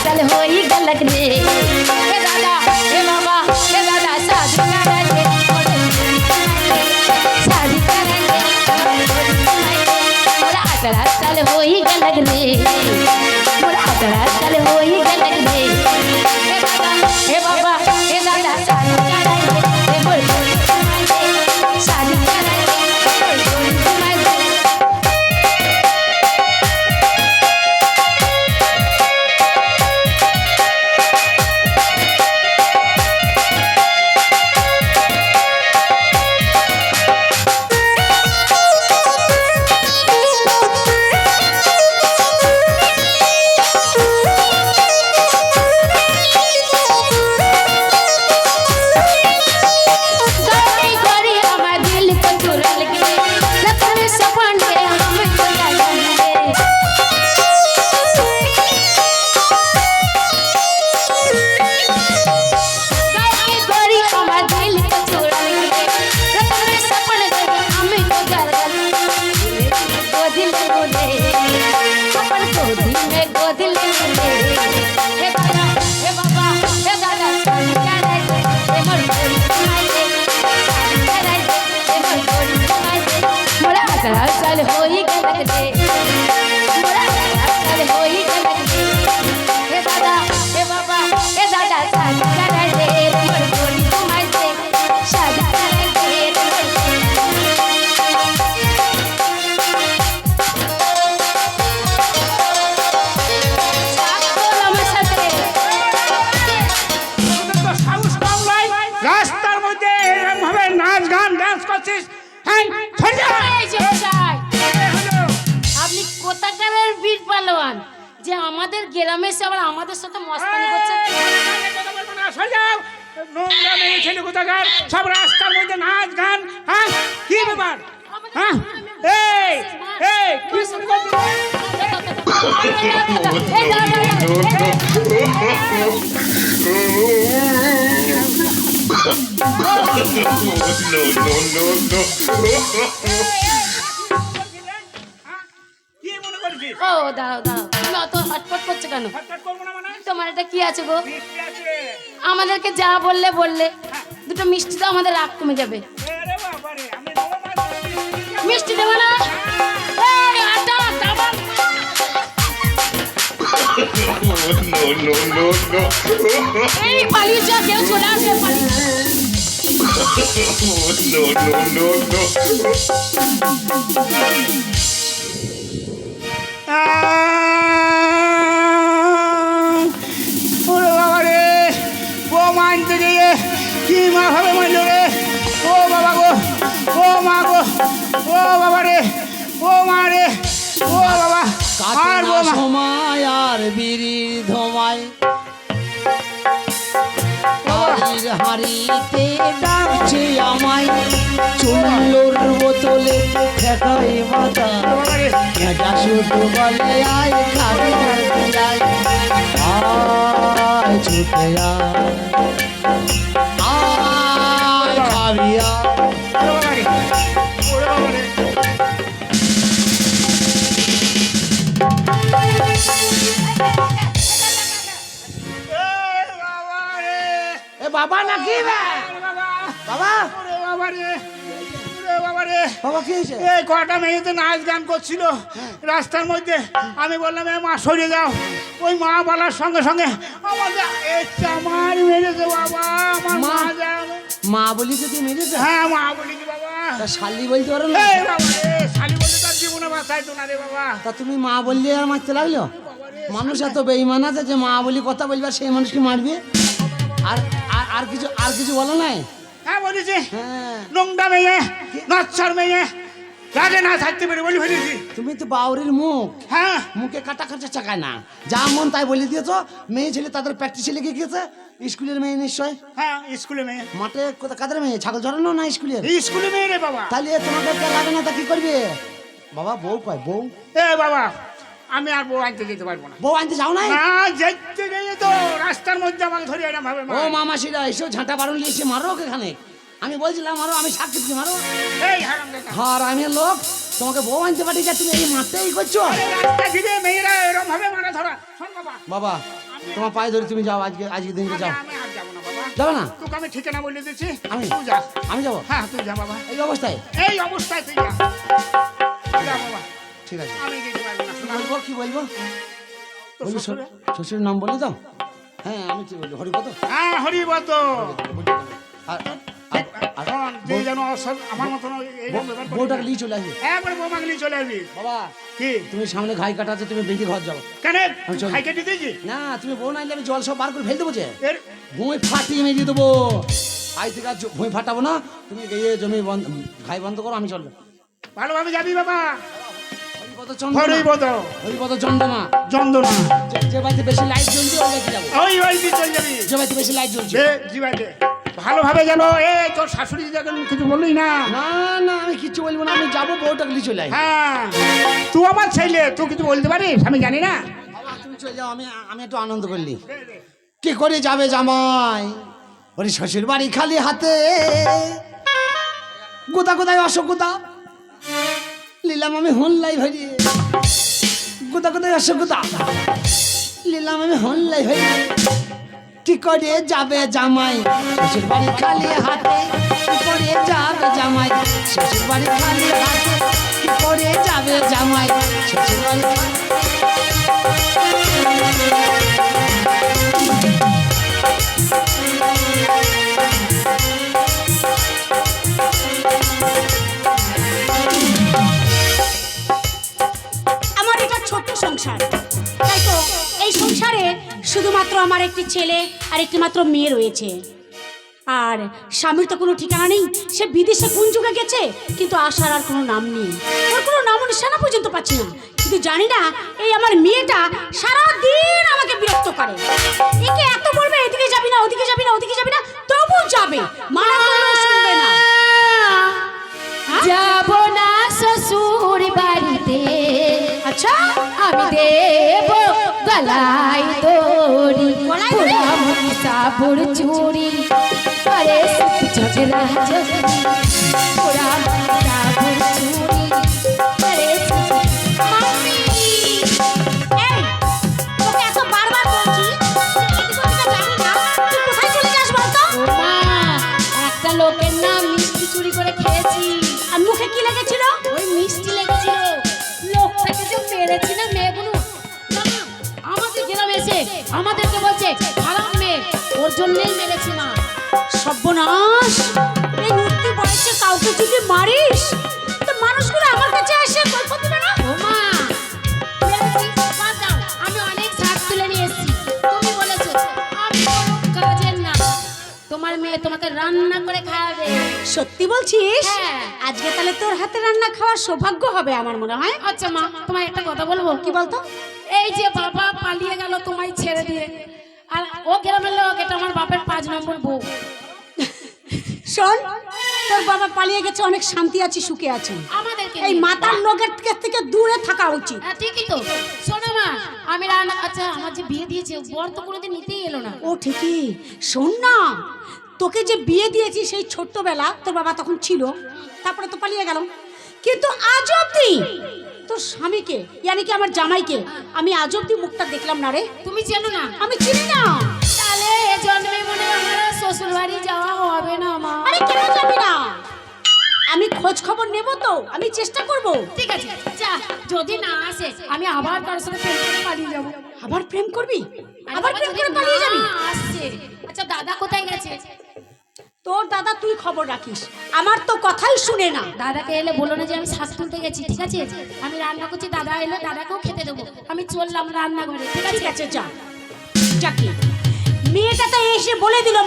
साल हो ही गलत रे हे दादा हे बाबा हे दादा शादी करेंगे शादी करेंगे मोरा 18 साल हो ही गलत रे मोरा 18 साल हो ही गलत रे हे दादा हे बाबा हे दादा शादी करेंगे हे बोल शादी करेंगे যে আমাদের গ্রামে এসে আবার আমাদের সাথে মস্তানি করছে নোংরা মেয়ে ছেলে কোথাকার সব রাস্তার মধ্যে নাচ গান হ্যাঁ কি ব্যাপার হ্যাঁ এই এই কি শুরু করছিস ও দাঁড়াও দাঁড়াও তুমি অত হটপট করছো কেন? তোমার এটা কি আছে গো? আমাদেরকে যা বললে বললে দুটো মিষ্টি তো আমাদের রাগ কমে যাবে। মিষ্টি দেবো না এই পালিয়ে যা কেউ চলে আসবে পালিয়ে বাবা রে ও মানতে গিয়ে কি মা হবে মানল রে ও বাবা গো ও মা গো ও বাবা রে ও মা রে ও বাবা আর সময় আর বিড়ির ধোমায় হাড়িতে ডাকছে আমায় চুল্লোর বোতলে ঠেকাই মাথা শুধু বলে আয় খাবি আয় ছুটে আয় খাবি বাবা নাকি বাবা বাবা রে বাবা রে বাবা কি হয়েছে? এই কটা মেয়েতে নাচ গান করছিল রাস্তার মধ্যে আমি বললাম মা সরে যাও ওই মা বলার সঙ্গে সঙ্গে আমাদের আমার মেরেছে বাবা আমার মা মা বলি তো তুই মেরেছে? হ্যাঁ মা বলি বাবা শালি বলতে পারো না? বাবা রে শালি বলতে তার জীবনে বাঁচাই তো না রে বাবা। তা তুমি মা বললে আর মারতে লাগলো? মানুষ এত বেঈমান আছে যে মা বলি কথা বলবে আর সেই মানুষকে মারবে। আর আর কিছু বলো নাই? হ্যাঁ বলেছি নোংরা মেয়ে নচ্ছর মেয়ে রাজে না থাকতে পারে বলি ফেলেছি। তুমি তো বাউরির মুখ, হ্যাঁ মুখে কাটা কাটা চাকায় না, যা মন তাই বলে দিয়েছো। মেয়ে ছেলে তাদের প্র্যাকটিসে লেগে গিয়েছে। স্কুলের মেয়ে নিশ্চয়? হ্যাঁ স্কুলে মেয়ে। মাঠে কাদের মেয়ে? ছাগল চড়ানো না স্কুলের? স্কুলে মেয়ে রে বাবা। তাহলে তোমাকে লাগে না তা কি করবে বাবা? বউ কয় বউ? এ বাবা আমি আর বউ আনতে যেতে পারবো না। বউ আনতে যাও না? যেতে গেলে তো রাস্তার মধ্যে আমাকে ধরে এরকম ভাবে ও মামাসিরা এসে ঝাঁটা বারণ নিয়ে এসে মারো এখানে। আমি বলছিলাম মারো, আমি সাক্ষী দিচ্ছি মারো। এই হারামজাদা আমি লোক তোমাকে বউ আনতে পারি যা তুমি এই মারতেই করছো। রাস্তা ঘিরে মেয়েরা এরকম ভাবে মারা ধরা। শোন বাবা বাবা তোমার পায়ে ধরে তুমি যাও, আজকে দিনকে যাও। আমি আর যাবো না বাবা, যাবে না? তোকে আমি ঠিকানা বলে দিচ্ছি, আমি? তুই যা। আমি যাবো? হ্যাঁ তুই যা বাবা, এই অবস্থায়? এই অবস্থায় তুই যা, যা বাবা, ঠিক আছে। আমি যেতে পারবো না। শোনা, বলবো কি বলবো? তোর বলবো শ্বশুরে? শ্বশুরের নাম বলে দাও। হ্যাঁ আমি কি বলবো, হরিপদ। হ্যাঁ হরিবত। আর শোন, যে যেন আমার মতন এইরকম ব্যাপার করে বউটাকে না। নিয়ে চলে আসবে। একবারে বৌমাকে নিয়ে চলে আসবি। বাবা কি তুমি সামনে ঘাই কাটা আছে, তুমি বেরিয়ে ঘর যাও। কেন আমি চলি। খাই কেটে দিয়েছি না তুমি বউ নাইলে আমি জল সব বার করে ফেল দেবো যে, এর ভুঁই ফাটিয়ে মেরিয়ে দেবো। আজ থেকে আর ভুঁই ফাটাবো না, তুমি গিয়ে জমি ঘাই বন্ধ করো, আমি চললাম। ভালোভাবে যাবি বাবা। হরিপদ চন্দ্রমা, হরিবত হরিপদ চন্দ্রমা। চন্দনা, যে বাড়িতে বেশি লাইট জ্বলছে ওই বাড়িতে যাবো। ওই বাড়িতে চলে যাবি। যে বাড়িতে বেশি লাইট জ্বলছে। যে জীবাইতে ভালোভাবে যেন, এ তোর শাশুড়ি যখন কিছু বললি না। না না আমি কিচ্ছু বলবো না, আমি যাবো, বউটাকে নিয়ে চলে আসবো। হ্যাঁ তুই আমার ছেলে, তুই কিছু বলতে পারিস আমি জানি না। বাবা তুমি চলে যাও, আমি একটু আনন্দ করলি। কি করে যাবে জামাই ওরে শ্বশুর বাড়ি খালি হাতে, গোদা গোদায় অসুবিধা নিলাম আমি হনলাই ভরিয়ে, গোদা গোদায় অসুবিধা নিলাম আমি হনলাই ভরিয়ে। কি করে যাবে জামাই শ্বশুর বাড়ি খালি হাতে, কি করে যাবে জামাই শ্বশুর বাড়ি খালি হাতে, কি করে যাবে জামাই শ্বশুর বাড়ি খালি। আমার এটা ছোট্ট সংসার, তাই তো এই সংসারে শুধুমাত্র আমার একটি ছেলে আর একটি মাত্র মেয়ে রয়েছে। আর স্বামীর তো কোনো ঠিকানা নেই, সে বিদেশে কোন যুগে গেছে, কিন্তু আসার আর কোনো নাম নেই, ওর কোনো নাম নিশানা পর্যন্ত পাচ্ছি না। কিন্তু জানি না এই আমার মেয়েটা সারা দিন আমাকে বিরক্ত করে, একে এত বলবে এদিকে যাবি না, ওদিকে যাবি না, ওদিকে যাবি না, তবু যাবে, মানা করলেও শুনবে না। যাব না শ্বশুর বাড়িতে, আচ্ছা আমি দেব গলায় দড়ি, গলায় দড়ি? সাবুর চুরি আরে ঝগড়া জগড়ি, ওরা সাবুর চুরি আরে মাম্মি, এই তোকে এত বারবার বলছি যে এদিকে ওদিকে যাবি না, তুই কোথায় চলে যাস বলতো? মা, একটা লোকের নাম মিষ্টি চুরি করে খেয়েছি, আর মুখে কি লেগেছিল? ওই মিষ্টি লেগেছিল। লোকটাকে যে মেরেছি না মেয়েগুলো, না, না, আমাদের গ্রামে এসে আমাদেরকে বলছে খারাপ মেয়ে, ওর জন্যই মেরেছি মা। সর্বনাশ, এই উঠতি বয়সে কাউকে যদি মারিস তো মানুষগুলো আমার কাছে এসে গল্প দিবে না? ও মা, মেরেছি, বাদ দাও, আমি অনেক শাক তুলে নিয়ে এসেছি, তুমি বলেছো আমি কোনো কাজের না, তোমার মেয়ে তোমাকে রান্না করে খাওয়াবে। সত্যি বলছিস? হ্যাঁ। আজকে তাহলে তোর হাতে রান্না খাওয়ার সৌভাগ্য হবে আমার মনে হয়। আচ্ছা মা, তোমায় একটা কথা বলবো। কি বলতো? এই যে বাবা পালিয়ে গেল তোমায় ছেড়ে দিয়ে, আর ও গ্রামের লোক, এটা আমার বাপের 5 নম্বর বউ। শোন, তোর বাবা পালিয়ে গেছে, অনেক শান্তি আছে, সুখে আছে। আমাদেরকে এই নিয়ে। মাতার লোকের থেকে দূরে থাকা উচিত। হ্যাঁ ঠিকই তো। শোনো মা, আমি রান্না, আচ্ছা আমার যে বিয়ে দিয়েছে বর তো কোনোদিন নিতেই এলো না। ও ঠিকই, শোন না, তোকে যে বিয়ে দিয়েছি সেই ছোট্টবেলা তোর বাবা তখন ছিল, তারপরে তো পালিয়ে গেল, কিন্তু আজ অব্দি তোর স্বামীকে, ইয়ানি কি আমার জামাইকে, আমি আজ অব্দি মুখটা দেখলাম না রে। তুমি চেনো না? আমি চিনি না। তাহলে এ জন্মে মনে হয় আমার শ্বশুর বাড়ি যাওয়া হবে না মা। আরে কেন যাবি না? আমি খোঁজ খবর নেব তো, আমি চেষ্টা করব। ঠিক আছে, যা, যদি না আসে আমি আবার কারোর সাথে প্রেম করে পালিয়ে যাবো। আবার প্রেম করবি? আরে আবার বাবা, প্রেম যদি করে পালিয়ে না যাবি? আসছে, আচ্ছা দাদা কোথায় গেছে? তোর দাদা তুই খবর রাখিস, আমার তো কথাই শুনে না। দাদাকে এলে বলো না যে আমি শাক তুলতে গেছি, ঠিক আছে? আমি রান্না করছি, দাদা এলে দাদাকেও খেতে দেবো, আমি চললাম রান্নাঘরে, ঠিক আছে? ঠিক আছে, যা। যাকে মেয়েটা তো এসে বলে দিল